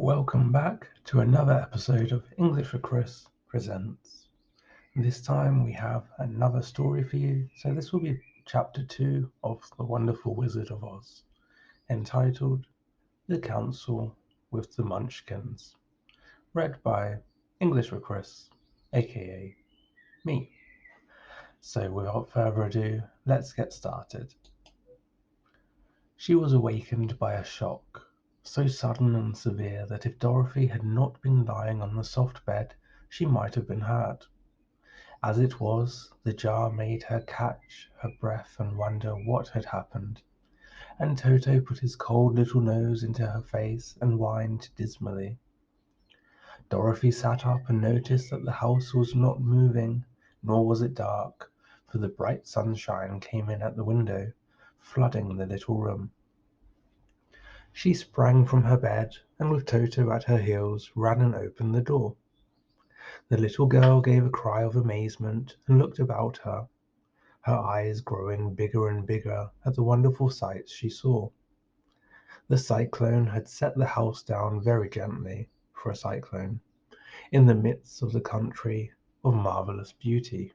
Welcome back to another episode of English with Chris Presents. This time we have another story for you. So this will be chapter 2 of The Wonderful Wizard of Oz, entitled The Council with the Munchkins, read by English with Chris, aka me. So without further ado, let's get started. She was awakened by a shock, so sudden and severe that if Dorothy had not been lying on the soft bed, she might have been hurt. As it was, the jar made her catch her breath and wonder what had happened, and Toto put his cold little nose into her face and whined dismally. Dorothy sat up and noticed that the house was not moving, nor was it dark, for the bright sunshine came in at the window, flooding the little room. She sprang from her bed, and with Toto at her heels, ran and opened the door. The little girl gave a cry of amazement and looked about her, her eyes growing bigger and bigger at the wonderful sights she saw. The cyclone had set the house down very gently, for a cyclone, in the midst of the country of marvelous beauty.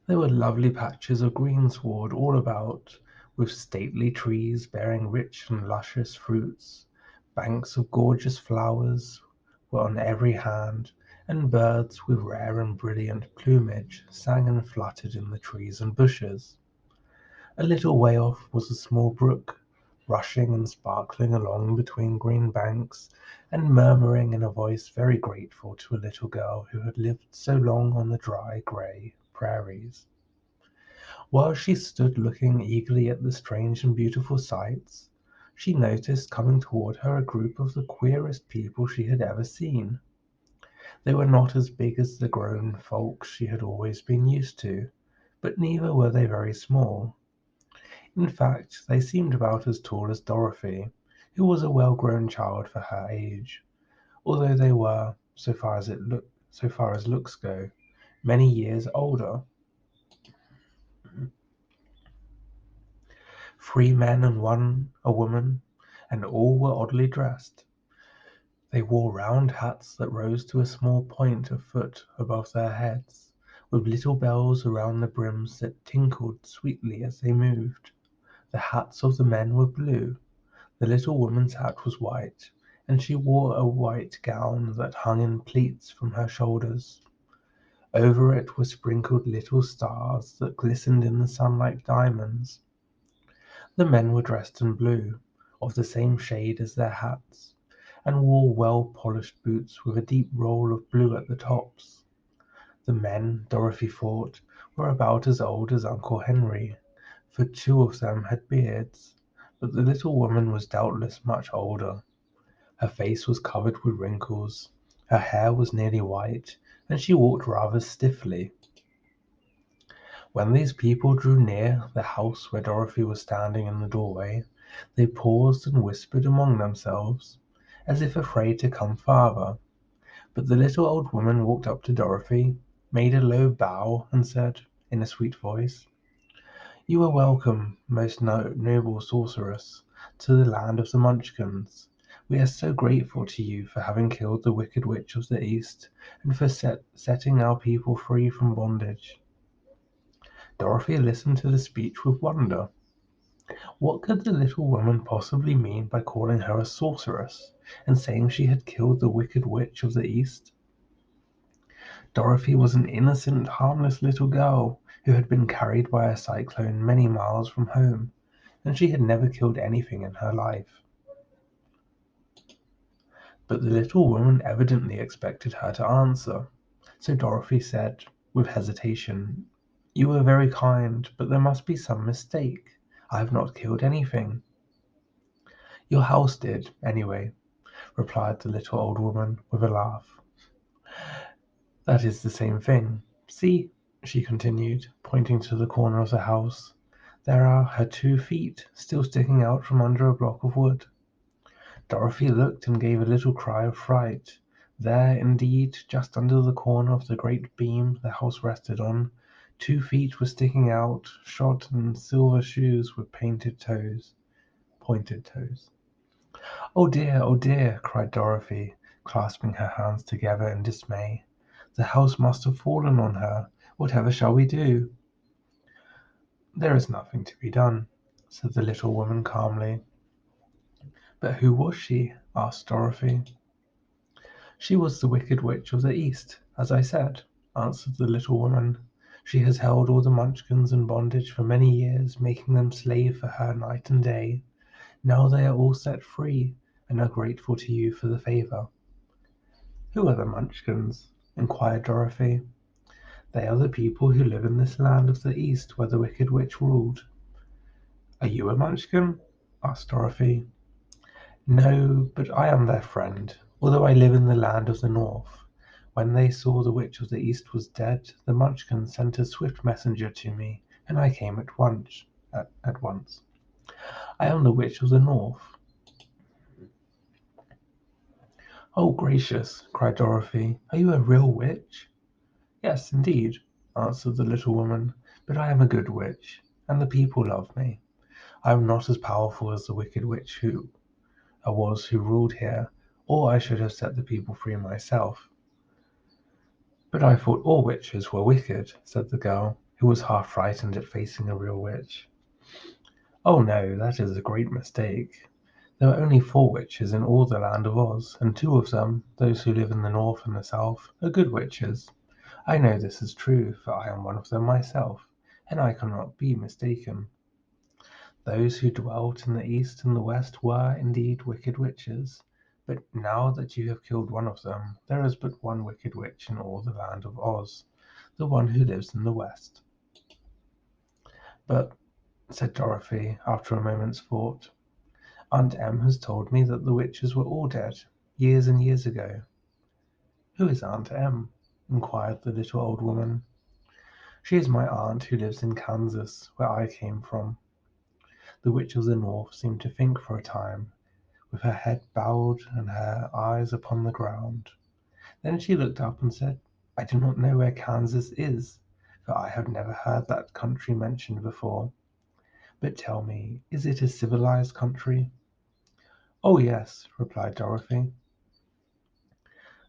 There were lovely patches of greensward all about, with stately trees bearing rich and luscious fruits. Banks of gorgeous flowers were on every hand, and birds with rare and brilliant plumage sang and fluttered in the trees and bushes. A little way off was a small brook, rushing and sparkling along between green banks, and murmuring in a voice very grateful to a little girl who had lived so long on the dry, grey prairies. While she stood looking eagerly at the strange and beautiful sights, she noticed coming toward her a group of the queerest people she had ever seen. They were not as big as the grown folks she had always been used to, but neither were they very small. In fact, they seemed about as tall as Dorothy, who was a well-grown child for her age, although they were, so far as looks go, many years older. 3 men and a woman, and all were oddly dressed. They wore round hats that rose to a small point a foot above their heads, with little bells around the brims that tinkled sweetly as they moved. The hats of the men were blue. The little woman's hat was white, and she wore a white gown that hung in pleats from her shoulders. Over it were sprinkled little stars that glistened in the sun like diamonds. The men were dressed in blue, of the same shade as their hats, and wore well-polished boots with a deep roll of blue at the tops. The men, Dorothy thought, were about as old as Uncle Henry, for 2 of them had beards, but the little woman was doubtless much older. Her face was covered with wrinkles, her hair was nearly white, and she walked rather stiffly. When these people drew near the house where Dorothy was standing in the doorway, they paused and whispered among themselves, as if afraid to come farther. But the little old woman walked up to Dorothy, made a low bow, and said, in a sweet voice, "You are welcome, most noble sorceress, to the land of the Munchkins. We are so grateful to you for having killed the Wicked Witch of the East, and for setting our people free from bondage." Dorothy listened to the speech with wonder. What could the little woman possibly mean by calling her a sorceress, and saying she had killed the Wicked Witch of the East? Dorothy was an innocent, harmless little girl who had been carried by a cyclone many miles from home, and she had never killed anything in her life. But the little woman evidently expected her to answer, so Dorothy said, with hesitation, "You are very kind, but there must be some mistake. I have not killed anything." "Your house did, anyway," replied the little old woman, with a laugh. "That is the same thing. See," she continued, pointing to the corner of the house, "there are her 2 feet still sticking out from under a block of wood." Dorothy looked and gave a little cry of fright. There, indeed, just under the corner of the great beam the house rested on, 2 feet were sticking out, shod in silver shoes with pointed toes. Oh dear, cried Dorothy, clasping her hands together in dismay. The house must have fallen on her. Whatever shall we do? There is nothing to be done, said the little woman calmly. But who was she? Asked Dorothy. She was the Wicked Witch of the East, as I said, answered the little woman. She has held all the Munchkins in bondage for many years, making them slave for her night and day. Now they are all set free, and are grateful to you for the favor. Who are the Munchkins? Inquired Dorothy. They are the people who live in this land of the East where the Wicked Witch ruled. Are you a Munchkin? Asked Dorothy. No, but I am their friend, although I live in the land of the North. When they saw the Witch of the East was dead, the Munchkins sent a swift messenger to me, and I came at once. At once. I am the Witch of the North. Oh, gracious! Cried Dorothy. Are you a real witch? Yes, indeed, answered the little woman, but I am a good witch, and the people love me. I am not as powerful as the Wicked Witch who ruled here, or I should have set the people free myself. But I thought all witches were wicked, said the girl, who was half frightened at facing a real witch. Oh no, that is a great mistake. There are only 4 witches in all the land of Oz, and 2 of them, those who live in the north and the south, are good witches. I know this is true, for I am one of them myself, and I cannot be mistaken. Those who dwelt in the east and the west were, indeed, wicked witches, but now that you have killed one of them, there is but one wicked witch in all the land of Oz, the one who lives in the west. But, said Dorothy, after a moment's thought, Aunt Em has told me that the witches were all dead, years and years ago. Who is Aunt Em? Inquired the little old woman. She is my aunt who lives in Kansas, where I came from. The Witch of the North seemed to think for a time, with her head bowed and her eyes upon the ground. Then she looked up and said, I do not know where Kansas is, for I have never heard that country mentioned before. But tell me, is it a civilized country? Oh, yes, replied Dorothy.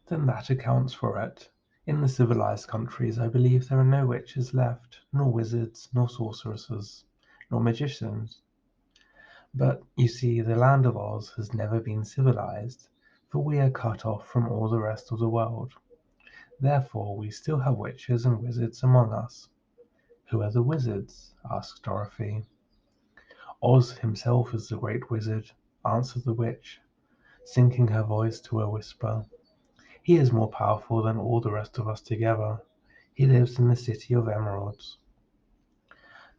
Then that accounts for it. In the civilized countries, I believe there are no witches left, nor wizards, nor sorceresses, nor magicians. But, you see, the land of Oz has never been civilized, for we are cut off from all the rest of the world. Therefore, we still have witches and wizards among us. Who are the wizards? Asked Dorothy. Oz himself is the great wizard, answered the witch, sinking her voice to a whisper. He is more powerful than all the rest of us together. He lives in the City of Emeralds.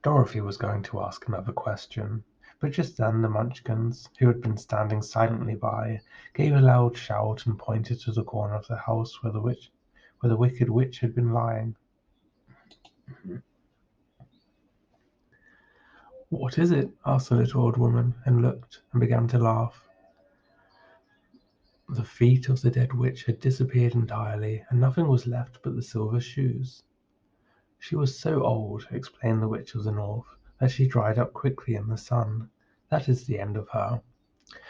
Dorothy was going to ask another question, but just then the Munchkins, who had been standing silently by, gave a loud shout and pointed to the corner of the house where the Wicked Witch had been lying. What is it? Asked the little old woman, and looked and began to laugh. The feet of the dead witch had disappeared entirely, and nothing was left but the silver shoes. She was so old, explained the Witch of the North, that she dried up quickly in the sun. That is the end of her.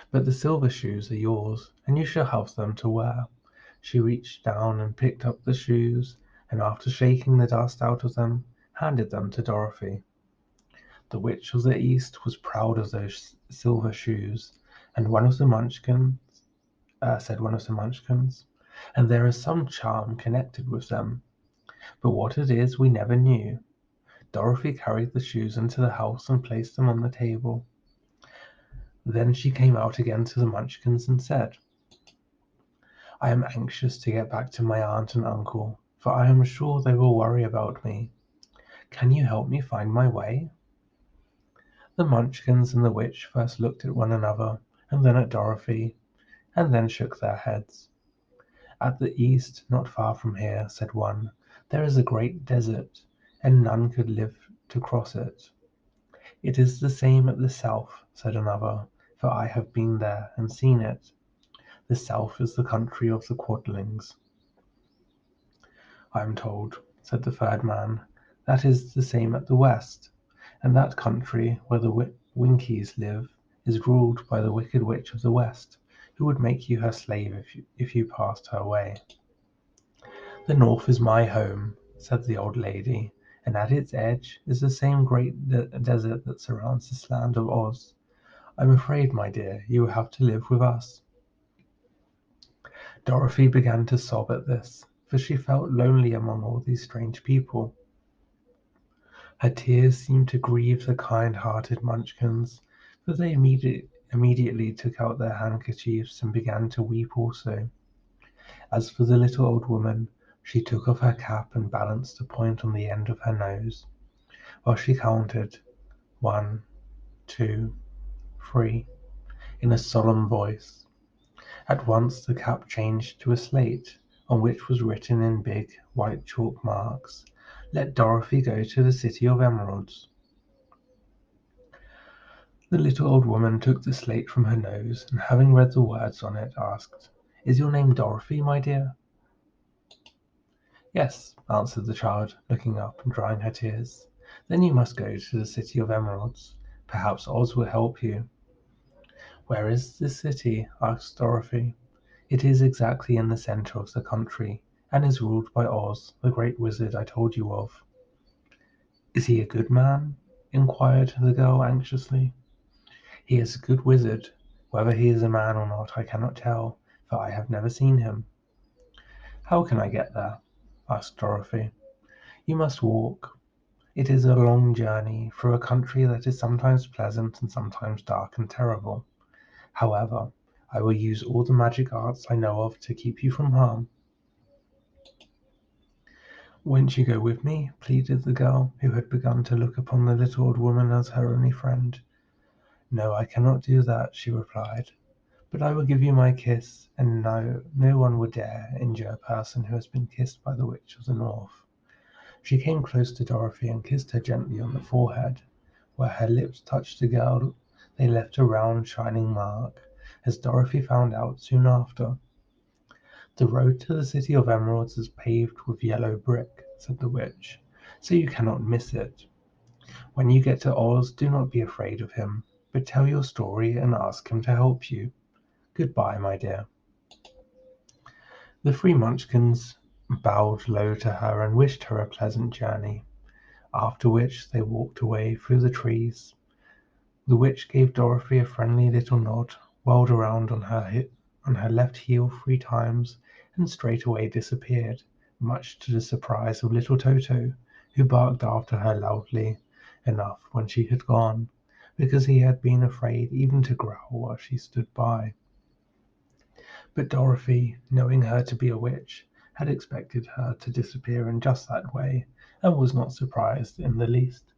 But the silver shoes are yours, and you shall have them to wear. She reached down and picked up the shoes, and after shaking the dust out of them, handed them to Dorothy. The Witch of the East was proud of those silver shoes, and said one of the Munchkins, and there is some charm connected with them, but what it is we never knew. Dorothy carried the shoes into the house and placed them on the table. Then she came out again to the Munchkins and said, I am anxious to get back to my aunt and uncle, for I am sure they will worry about me. Can you help me find my way? The Munchkins and the witch first looked at one another, and then at Dorothy, and then shook their heads. At the east, not far from here, said one, there is a great desert, and none could live to cross it. It is the same at the south, said another, for I have been there and seen it. The south is the country of the Quadlings. I am told, said the third man, that is the same at the west, and that country where the Winkies live is ruled by the Wicked Witch of the West, who would make you her slave if you passed her way. The North is my home, said the old lady, and at its edge is the same great desert that surrounds this land of Oz. I'm afraid, my dear, you will have to live with us. Dorothy began to sob at this, for she felt lonely among all these strange people. Her tears seemed to grieve the kind-hearted Munchkins, for they immediately took out their handkerchiefs and began to weep also. As for the little old woman, she took off her cap and balanced a point on the end of her nose, while she counted 1, 2, 3, in a solemn voice. At once the cap changed to a slate, on which was written in big white chalk marks, "Let Dorothy go to the City of Emeralds." The little old woman took the slate from her nose, and having read the words on it, asked, "Is your name Dorothy, my dear?" "Yes," answered the child, looking up and drying her tears. "Then you must go to the City of Emeralds. Perhaps Oz will help you." "Where is this city?" asked Dorothy. "It is exactly in the center of the country, and is ruled by Oz, the great wizard I told you of." "Is he a good man?" inquired the girl anxiously. "He is a good wizard. Whether he is a man or not I cannot tell, for I have never seen him." "How can I get there?" asked Dorothy. "You must walk. It is a long journey through a country that is sometimes pleasant and sometimes dark and terrible. However, I will use all the magic arts I know of to keep you from harm." "Won't you go with me?" pleaded the girl, who had begun to look upon the little old woman as her only friend. "No, I cannot do that," she replied. "But I will give you my kiss, and no one would dare injure a person who has been kissed by the Witch of the North." She came close to Dorothy and kissed her gently on the forehead. Where her lips touched the girl, they left a round, shining mark, as Dorothy found out soon after. "The road to the City of Emeralds is paved with yellow brick," said the witch, "so you cannot miss it. When you get to Oz, do not be afraid of him, but tell your story and ask him to help you. Goodbye, my dear." The three Munchkins bowed low to her and wished her a pleasant journey, after which they walked away through the trees. The witch gave Dorothy a friendly little nod, whirled around on her left heel 3 times, and straightway disappeared, much to the surprise of little Toto, who barked after her loudly enough when she had gone, because he had been afraid even to growl while she stood by. But Dorothy, knowing her to be a witch, had expected her to disappear in just that way, and was not surprised in the least.